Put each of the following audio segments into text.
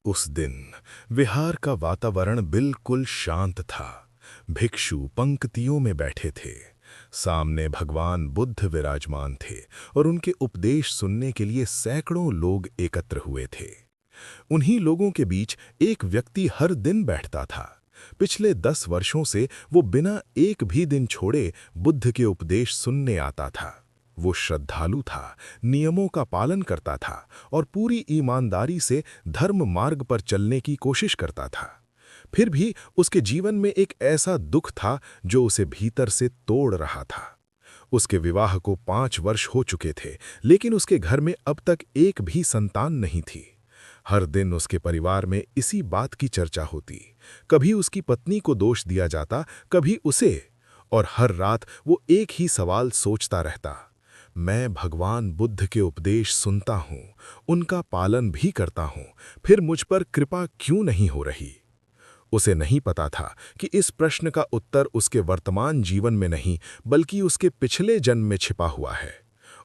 उस दिन विहार का वातावरण बिल्कुल शांत था। भिक्षु पंक्तियों में बैठे थे। सामने भगवान बुद्ध विराजमान थे और उनके उपदेश सुनने के लिए सैकड़ों लोग एकत्र हुए थे। उन्हीं लोगों के बीच एक व्यक्ति हर दिन बैठता था। पिछले 10 वर्षों से वो बिना एक भी दिन छोड़े बुद्ध के उपदेश सुनने आता था। वो श्रद्धालु था, नियमों का पालन करता था और पूरी ईमानदारी से धर्म मार्ग पर चलने की कोशिश करता था। फिर भी उसके जीवन में एक ऐसा दुख था जो उसे भीतर से तोड़ रहा था। उसके विवाह को 5 वर्ष हो चुके थे, लेकिन उसके घर में अब तक एक भी संतान नहीं थी। हर दिन उसके परिवार में इसी बात की चर्चा होती। कभी उसकी पत्नी को दोष दिया जाता, कभी उसे, और हर रात वो एक ही सवाल सोचता रहता। मैं भगवान बुद्ध के उपदेश सुनता हूँ, उनका पालन भी करता हूँ, फिर मुझ पर कृपा क्यों नहीं हो रही? उसे नहीं पता था कि इस प्रश्न का उत्तर उसके वर्तमान जीवन में नहीं, बल्कि उसके पिछले जन्म में छिपा हुआ है।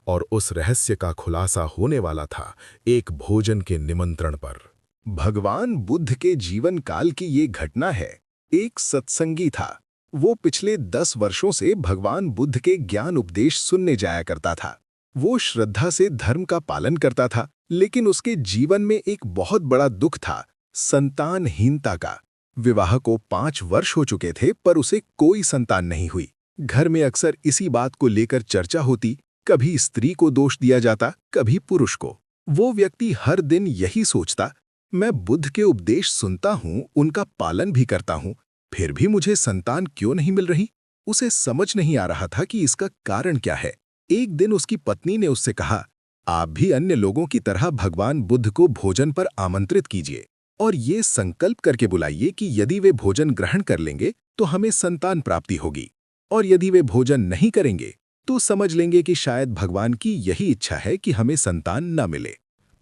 और उस रहस्य का खुलासा होने वाला था एक भोजन के निमंत्रण पर। भगवान बुद्ध के जीवन काल की ये घटना है। एक सत्संगी था। वो पिछले 10 वर्षों से भगवान बुद्ध के ज्ञान उपदेश सुनने जाया करता था। वो श्रद्धा से धर्म का पालन करता था, लेकिन उसके जीवन में एक बहुत बड़ा दुख था, संतानहीनता का। विवाह को 5 वर्ष हो चुके थे, पर उसे कोई संतान नहीं हुई। घर में अक्सर इसी बात को लेकर चर्चा होती। कभी स्त्री को दोष दिया जाता, कभी पुरुष को। वो व्यक्ति हर दिन यही सोचता, मैं बुद्ध के उपदेश सुनता हूँ, उनका पालन भी करता हूँ, फिर भी मुझे संतान क्यों नहीं मिल रही? उसे समझ नहीं आ रहा था कि इसका कारण क्या है। एक दिन उसकी पत्नी ने उससे कहा, आप भी अन्य लोगों की तरह भगवान बुद्ध को भोजन पर आमंत्रित कीजिए और ये संकल्प करके बुलाइए कि यदि वे भोजन ग्रहण कर लेंगे तो हमें संतान प्राप्ति होगी, और यदि वे भोजन नहीं करेंगे तो समझ लेंगे कि शायद भगवान की यही इच्छा है कि हमें संतान न मिले।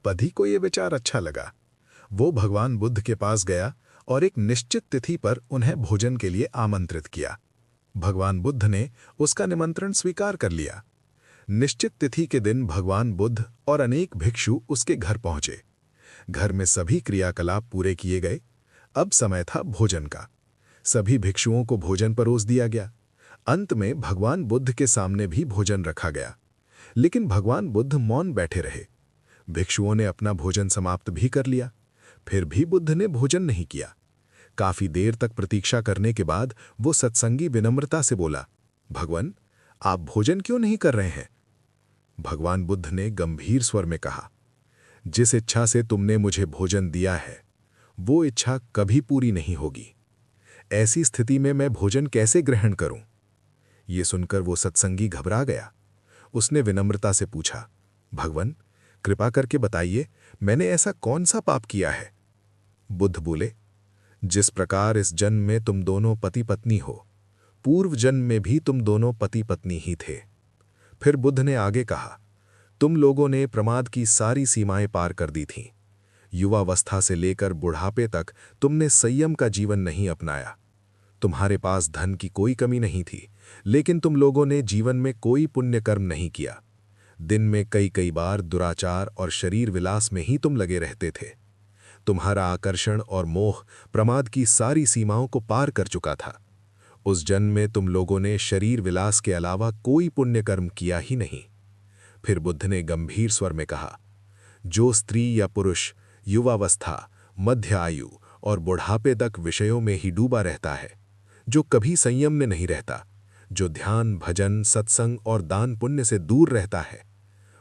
पति को यह विचार अच्छा लगा। वो भगवान बुद्ध के पास गया और एक निश्चित तिथि पर उन्हें भोजन के लिए आमंत्रित किया। भगवान बुद्ध ने उसका निमंत्रण स्वीकार कर लिया। निश्चित तिथि के दिन भगवान बुद्ध और अनेक भिक्षु उसके घर पहुंचे। घर में सभी क्रियाकलाप पूरे किए गए। अब समय था भोजन का। सभी भिक्षुओं को भोजन परोस दिया गया। अंत में भगवान बुद्ध के सामने भी भोजन रखा गया, लेकिन भगवान बुद्ध मौन बैठे रहे। भिक्षुओं ने अपना भोजन समाप्त भी कर लिया, फिर भी बुद्ध ने भोजन नहीं किया। काफी देर तक प्रतीक्षा करने के बाद वो सत्संगी विनम्रता से बोला, भगवान, आप भोजन क्यों नहीं कर रहे हैं? भगवान बुद्ध ने गंभीर स्वर में कहा, जिस इच्छा से तुमने मुझे भोजन दिया है, वो इच्छा कभी पूरी नहीं होगी। ऐसी स्थिति में मैं भोजन कैसे ग्रहण करूं? ये सुनकर वो सत्संगी घबरा गया। उसने विनम्रता से पूछा, भगवान, कृपा करके बताइए, मैंने ऐसा कौन सा पाप किया है? बुद्ध बोले, जिस प्रकार इस जन्म में तुम दोनों पति पत्नी हो, पूर्व जन्म में भी तुम दोनों पति पत्नी ही थे। फिर बुद्ध ने आगे कहा, तुम लोगों ने प्रमाद की सारी सीमाएं पार कर दी थीं। युवावस्था से लेकर बुढ़ापे तक तुमने संयम का जीवन नहीं अपनाया। तुम्हारे पास धन की कोई कमी नहीं थी, लेकिन तुम लोगों ने जीवन में कोई पुण्य कर्म नहीं किया। दिन में कई कई बार दुराचार और शरीर विलास में ही तुम लगे रहते थे। तुम्हारा आकर्षण और मोह प्रमाद की सारी सीमाओं को पार कर चुका था। उस जन्म में तुम लोगों ने शरीर विलास के अलावा कोई पुण्य कर्म किया ही नहीं। फिर बुद्ध ने गंभीर स्वर में कहा, जो स्त्री या पुरुष युवावस्था, मध्य आयु और बुढ़ापे तक विषयों में ही डूबा रहता है, जो कभी संयम में नहीं रहता, जो ध्यान, भजन, सत्संग और दान पुण्य से दूर रहता है,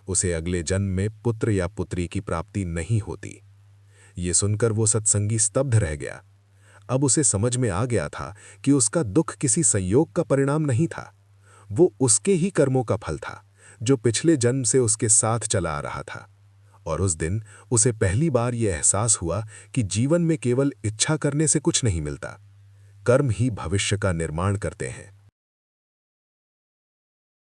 उसे अगले जन्म में पुत्र या पुत्री की प्राप्ति नहीं होती। ये सुनकर वो सत्संगी स्तब्ध रह गया। अब उसे समझ में आ गया था कि उसका दुख किसी संयोग का परिणाम नहीं था। वो उसके ही कर्मों का फल था, जो पिछले जन्म से उसके साथ चला आ रहा था। और उस दिन उसे पहली बार यह एहसास हुआ कि जीवन में केवल इच्छा करने से कुछ नहीं मिलता। कर्म ही भविष्य का निर्माण करते हैं।